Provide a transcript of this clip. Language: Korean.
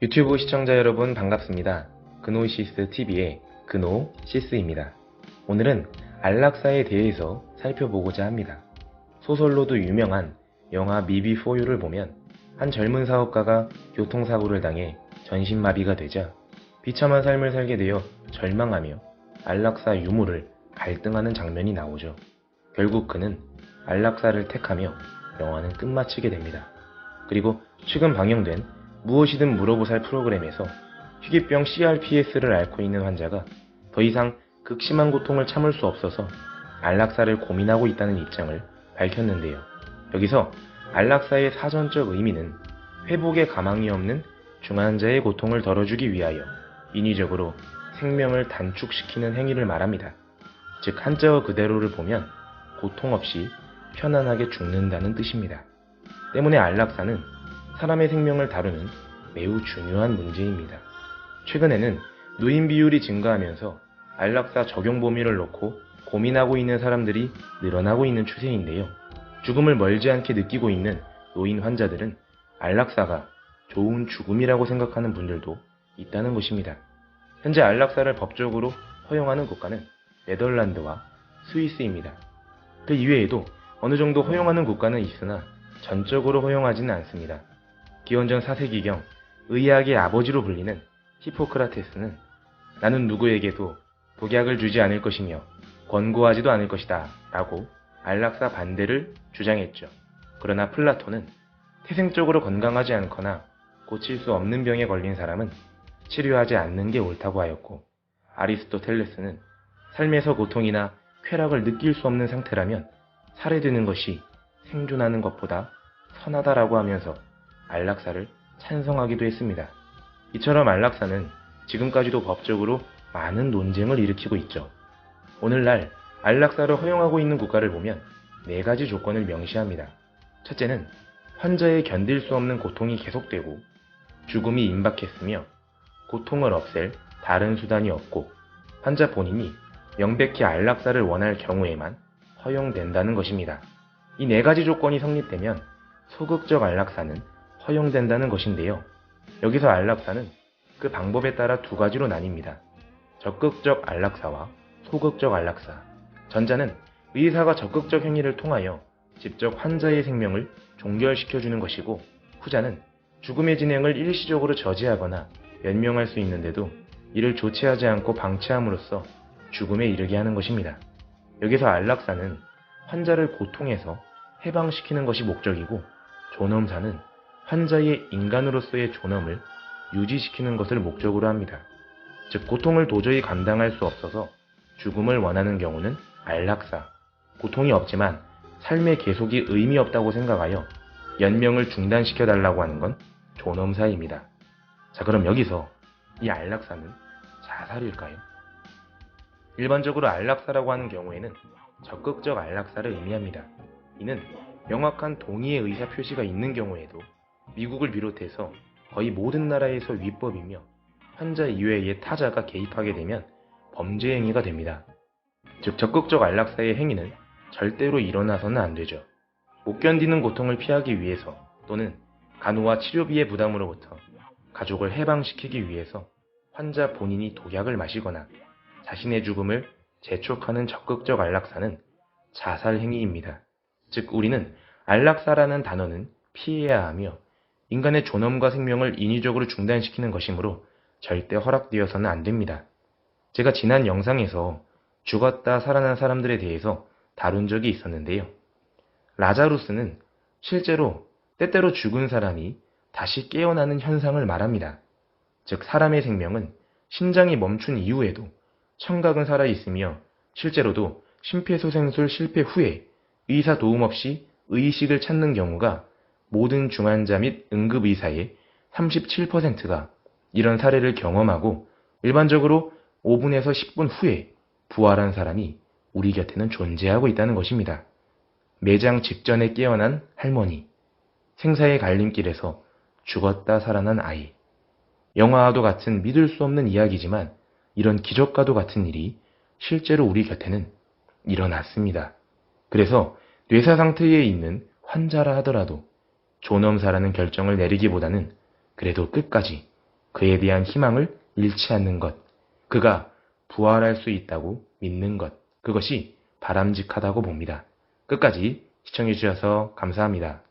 유튜브 시청자 여러분 반갑습니다. 그노시스TV의 그노시스입니다. 오늘은 안락사에 대해서 살펴보고자 합니다. 소설로도 유명한 영화 미비포유를 보면 한 젊은 사업가가 교통사고를 당해 전신마비가 되자 비참한 삶을 살게 되어 절망하며 안락사 유무를 갈등하는 장면이 나오죠. 결국 그는 안락사를 택하며 영화는 끝마치게 됩니다. 그리고 최근 방영된 무엇이든 물어보살 프로그램에서 희귀병 CRPS를 앓고 있는 환자가 더 이상 극심한 고통을 참을 수 없어서 안락사를 고민하고 있다는 입장을 밝혔는데요. 여기서 안락사의 사전적 의미는 회복의 가망이 없는 중환자의 고통을 덜어주기 위하여 인위적으로 생명을 단축시키는 행위를 말합니다. 즉 한자어 그대로를 보면 고통 없이 편안하게 죽는다는 뜻입니다. 때문에 안락사는 사람의 생명을 다루는 매우 중요한 문제입니다. 최근에는 노인 비율이 증가하면서 안락사 적용 범위를 놓고 고민하고 있는 사람들이 늘어나고 있는 추세인데요. 죽음을 멀지 않게 느끼고 있는 노인 환자들은 안락사가 좋은 죽음이라고 생각하는 분들도 있다는 것입니다. 현재 안락사를 법적으로 허용하는 국가는 네덜란드와 스위스입니다. 그 이외에도 어느 정도 허용하는 국가는 있으나 전적으로 허용하지는 않습니다. 기원전 4세기경 의학의 아버지로 불리는 히포크라테스는 나는 누구에게도 독약을 주지 않을 것이며 권고하지도 않을 것이다 라고 안락사 반대를 주장했죠. 그러나 플라톤은 태생적으로 건강하지 않거나 고칠 수 없는 병에 걸린 사람은 치료하지 않는 게 옳다고 하였고, 아리스토텔레스는 삶에서 고통이나 쾌락을 느낄 수 없는 상태라면 살해되는 것이 생존하는 것보다 선하다라고 하면서 안락사를 찬성하기도 했습니다. 이처럼 안락사는 지금까지도 법적으로 많은 논쟁을 일으키고 있죠. 오늘날 안락사를 허용하고 있는 국가를 보면 4가지 조건을 명시합니다. 첫째는 환자의 견딜 수 없는 고통이 계속되고 죽음이 임박했으며 고통을 없앨 다른 수단이 없고 환자 본인이 명백히 안락사를 원할 경우에만 허용된다는 것입니다. 이 4가지 조건이 성립되면 소극적 안락사는 허용된다는 것인데요. 여기서 안락사는 그 방법에 따라 2가지로 나뉩니다. 적극적 안락사와 소극적 안락사. 전자는 의사가 적극적 행위를 통하여 직접 환자의 생명을 종결시켜주는 것이고, 후자는 죽음의 진행을 일시적으로 저지하거나 연명할 수 있는데도 이를 조치하지 않고 방치함으로써 죽음에 이르게 하는 것입니다. 여기서 안락사는 환자를 고통에서 해방시키는 것이 목적이고, 존엄사는 환자의 인간으로서의 존엄을 유지시키는 것을 목적으로 합니다. 즉 고통을 도저히 감당할 수 없어서 죽음을 원하는 경우는 안락사, 고통이 없지만 삶의 계속이 의미 없다고 생각하여 연명을 중단시켜달라고 하는 건 존엄사입니다. 자, 그럼 여기서 이 안락사는 자살일까요? 일반적으로 안락사라고 하는 경우에는 적극적 안락사를 의미합니다. 이는 명확한 동의의 의사 표시가 있는 경우에도 미국을 비롯해서 거의 모든 나라에서 위법이며 환자 이외의 타자가 개입하게 되면 범죄 행위가 됩니다. 즉 적극적 안락사의 행위는 절대로 일어나서는 안 되죠. 못 견디는 고통을 피하기 위해서 또는 간호와 치료비의 부담으로부터 가족을 해방시키기 위해서 환자 본인이 독약을 마시거나 자신의 죽음을 재촉하는 적극적 안락사는 자살 행위입니다. 즉 우리는 안락사라는 단어는 피해야 하며 인간의 존엄과 생명을 인위적으로 중단시키는 것이므로 절대 허락되어서는 안 됩니다. 제가 지난 영상에서 죽었다 살아난 사람들에 대해서 다룬 적이 있었는데요. 라자루스는 실제로 때때로 죽은 사람이 다시 깨어나는 현상을 말합니다. 즉 사람의 생명은 심장이 멈춘 이후에도 청각은 살아있으며 실제로도 심폐소생술 실패 후에 의사 도움 없이 의식을 찾는 경우가 모든 중환자 및 응급의사의 37%가 이런 사례를 경험하고 일반적으로 5분에서 10분 후에 부활한 사람이 우리 곁에는 존재하고 있다는 것입니다. 매장 직전에 깨어난 할머니, 생사의 갈림길에서 죽었다 살아난 아이. 영화와도 같은 믿을 수 없는 이야기지만 이런 기적과도 같은 일이 실제로 우리 곁에는 일어났습니다. 그래서 뇌사 상태에 있는 환자라 하더라도 존엄사라는 결정을 내리기보다는 그래도 끝까지 그에 대한 희망을 잃지 않는 것, 그가 부활할 수 있다고 믿는 것, 그것이 바람직하다고 봅니다. 끝까지 시청해주셔서 감사합니다.